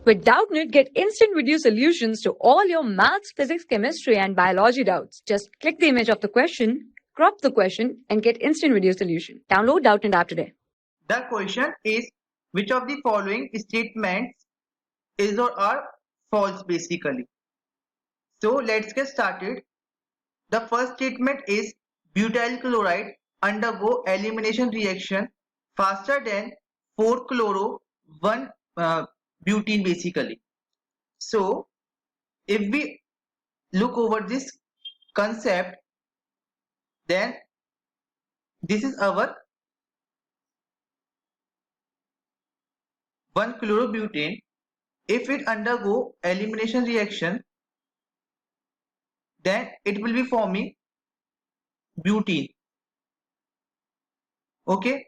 With Doubtnut, get instant video solutions to all your maths, physics, chemistry, and biology doubts. Just click the image of the question, crop the question, and get instant video solution. Download Doubtnut app today. The question is, which of the following statements is or are false basically? So let's get started. The first statement is butyl chloride undergo elimination reaction faster than 4-chloro 1-butene basically. So if we look over this concept, then this is our 1-chlorobutane. If it undergo elimination reaction, then it will be forming butene. Okay,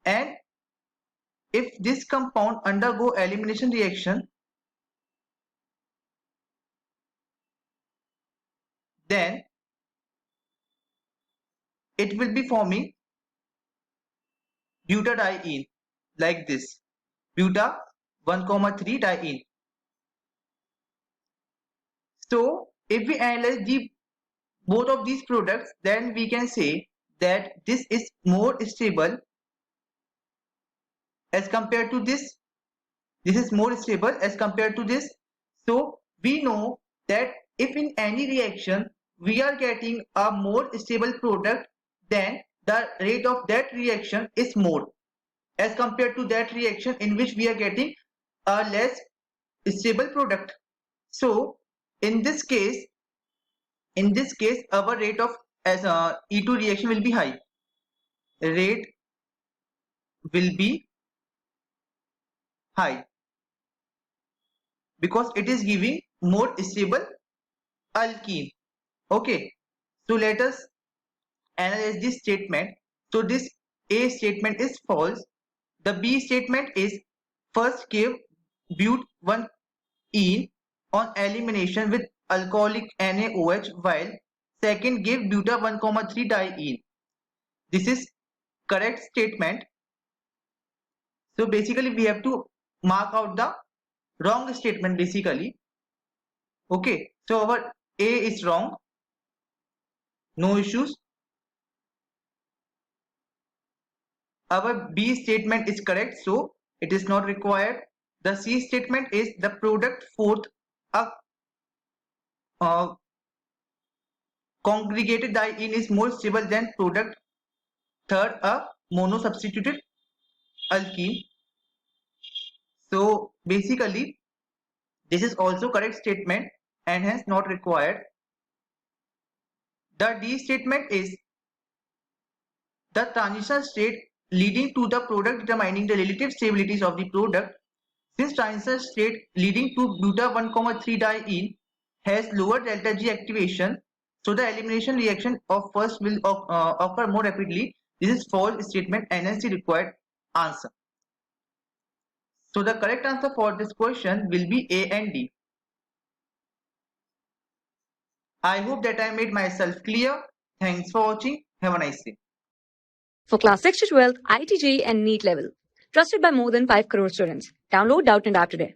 and if this compound undergo elimination reaction, then it will be forming butadiene like this, buta 1,3 diene. So if we analyze both of these products, then we can say that this is more stable as compared to this. This is more stable as compared to this. So we know that if in any reaction we are getting a more stable product, then the rate of that reaction is more as compared to that reaction in which we are getting a less stable product. So in this case our rate of E2 reaction will be high. Rate will be high because it is giving more stable alkene. Okay, so let us analyze this statement. So this A statement is false. The B statement is first give but 1-ene on elimination with alcoholic NaOH, while second give buta 1,3 diene. This is correct statement. So basically we have to mark out the wrong statement basically. Okay, so our A is wrong, no issues. Our B statement is correct, so it is not required. The C statement is the product fourth a congregated diene is more stable than product third a monosubstituted alkene. So basically this is also correct statement and hence not required. The D statement is the transition state leading to the product determining the relative stabilities of the product. Since transition state leading to buta 1,3 diene has lower delta G activation, so the elimination reaction of first will occur more rapidly. This is false statement and hence the required answer. So the correct answer for this question will be A and D. I hope that I made myself clear. Thanks for watching. Have a nice day. For class 6 to 12, IIT JEE and NEET level. Trusted by more than 5 crore students. Download Doubtnut app today.